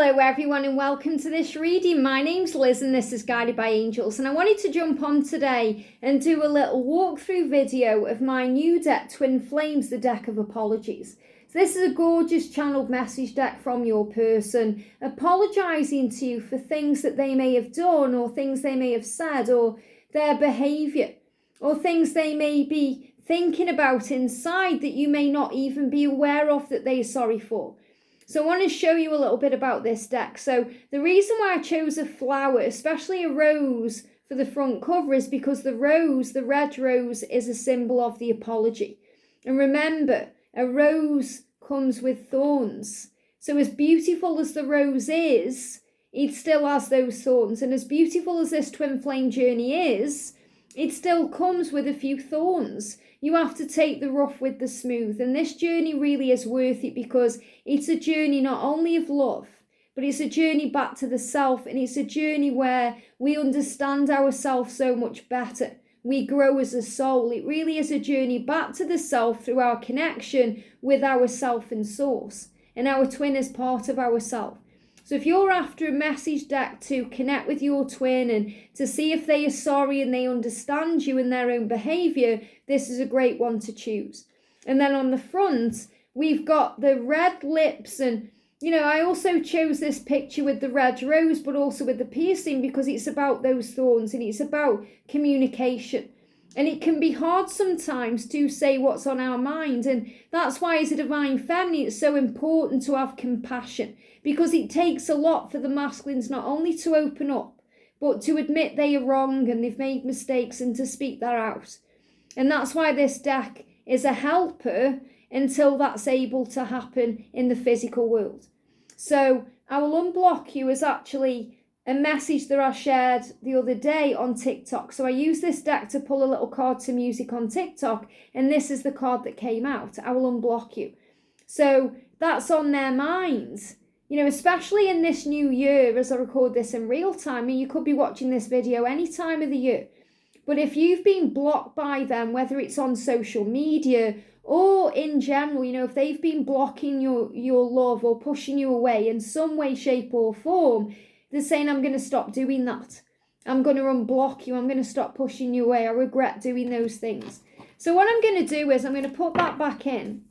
Hello everyone and welcome to this reading. My name's Liz and this is Guided by Angels, and I wanted to jump on today and do a little walkthrough video of my new deck, Twin Flames, the deck of apologies. So this is a gorgeous channeled message deck from your person, apologising to you for things that they may have done or things they may have said or their behaviour or things they may be thinking about inside that you may not even be aware of that they are sorry for. So I want to show you a little bit about this deck. So the reason why I chose a flower, especially a rose, for the front cover is because the rose, the red rose, is a symbol of the apology. And remember, a rose comes with thorns. So as beautiful as the rose is, it still has those thorns. And as beautiful as this twin flame journey is, it still comes with a few thorns. You have to take the rough with the smooth. And this journey really is worth it because it's a journey not only of love, but it's a journey back to the self. And it's a journey where we understand ourselves so much better. We grow as a soul. It really is a journey back to the self through our connection with our self and source. And our twin is part of ourself. So if you're after a message deck to connect with your twin and to see if they are sorry and they understand you and their own behaviour, this is a great one to choose. And then on the front, we've got the red lips. And, I also chose this picture with the red rose, but also with the piercing because it's about those thorns and it's about communication. And it can be hard sometimes to say what's on our mind. And that's why as a divine feminine, it's so important to have compassion. Because it takes a lot for the masculines not only to open up, but to admit they are wrong and they've made mistakes and to speak that out. And that's why this deck is a helper until that's able to happen in the physical world. So I will unblock you is actually a message that I shared the other day on TikTok. So I used this deck to pull a little card to music on TikTok, and this is the card that came out. I will unblock you. So that's on their minds. Especially in this new year, as I record this in real time, and you could be watching this video any time of the year. But if you've been blocked by them, whether it's on social media or in general, if they've been blocking your love or pushing you away in some way, shape or form, they're saying, I'm going to stop doing that. I'm going to unblock you. I'm going to stop pushing you away. I regret doing those things. So what I'm going to do is I'm going to put that back in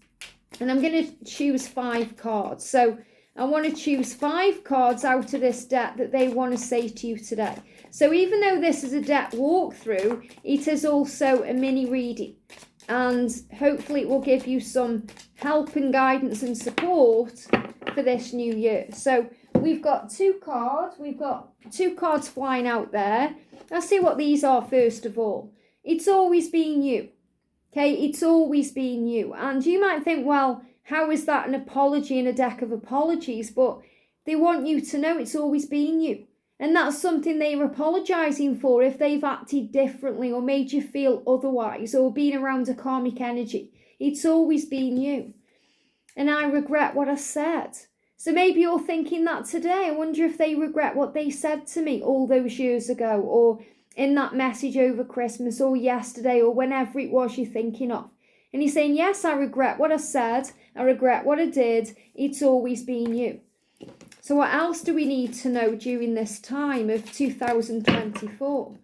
and I'm going to choose 5 cards. So I want to choose 5 cards out of this deck that they want to say to you today. So even though this is a deck walkthrough, it is also a mini reading. And hopefully it will give you some help and guidance and support for this new year. So we've got 2 cards. We've got 2 cards flying out there. Let's see what these are first of all. It's always been you. Okay, it's always been you. And you might think, well, how is that an apology in a deck of apologies? But they want you to know it's always been you. And that's something they're apologising for if they've acted differently or made you feel otherwise or been around a karmic energy. It's always been you. And I regret what I said. So maybe you're thinking that today. I wonder if they regret what they said to me all those years ago or in that message over Christmas or yesterday or whenever it was you're thinking of. And he's saying, yes, I regret what I said. I regret what I did. It's always been you. So what else do we need to know during this time of 2024?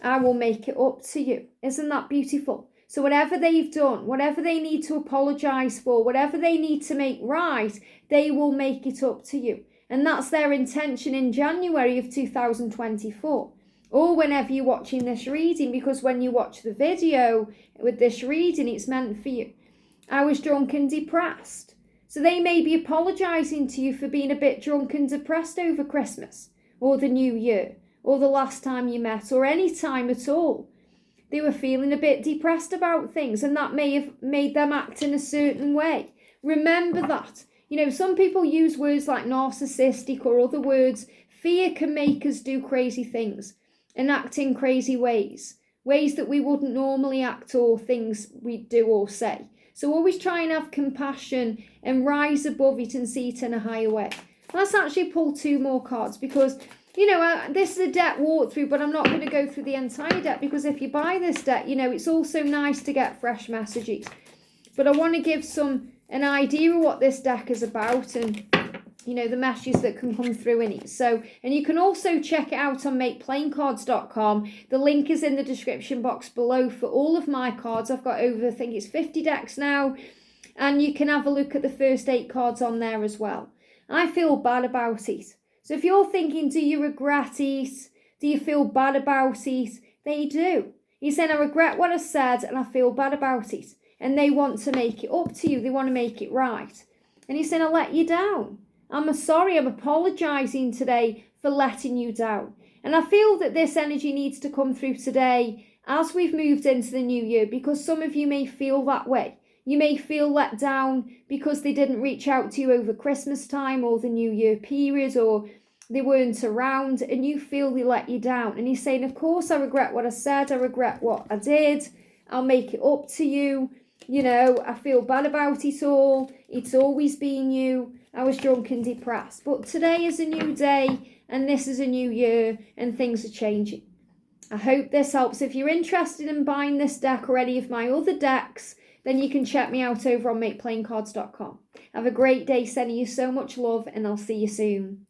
I will make it up to you. Isn't that beautiful? So whatever they've done, whatever they need to apologise for, whatever they need to make right, they will make it up to you. And that's their intention in January of 2024. Or whenever you're watching this reading, because when you watch the video with this reading, it's meant for you. I was drunk and depressed. So they may be apologising to you for being a bit drunk and depressed over Christmas or the New Year or the last time you met or any time at all. They were feeling a bit depressed about things and that may have made them act in a certain way. Remember that. Some people use words like narcissistic or other words. Fear can make us do crazy things and act in crazy ways that we wouldn't normally act or things we do or say. So always try and have compassion and rise above it and see it in a higher way. Let's actually pull 2 more cards because, this is a deck walkthrough, but I'm not going to go through the entire deck because if you buy this deck, it's also nice to get fresh messages. But I want to give an idea of what this deck is about and you know, the messages that can come through in it. So, and you can also check it out on makeplayingcards.com. The link is in the description box below for all of my cards. I've got over, I think it's 50 decks now, and you can have a look at the first 8 cards on there as well. I feel bad about it. So if you're thinking, do you regret it? Do you feel bad about it? They do. He's saying, I regret what I said and I feel bad about it. And they want to make it up to you. They want to make it right. And he's saying, I let you down. I'm sorry, I'm apologising today for letting you down. And I feel that this energy needs to come through today as we've moved into the new year, because some of you may feel that way. You may feel let down because they didn't reach out to you over Christmas time or the New Year period, or they weren't around, and you feel they let you down. And he's saying, of course, I regret what I said. I regret what I did. I'll make it up to you. You know, I feel bad about it all. It's always been you. I was drunk and depressed. But today is a new day, and this is a new year, and things are changing. I hope this helps. If you're interested in buying this deck or any of my other decks, then you can check me out over on makeplayingcards.com. Have a great day, sending you so much love, and I'll see you soon.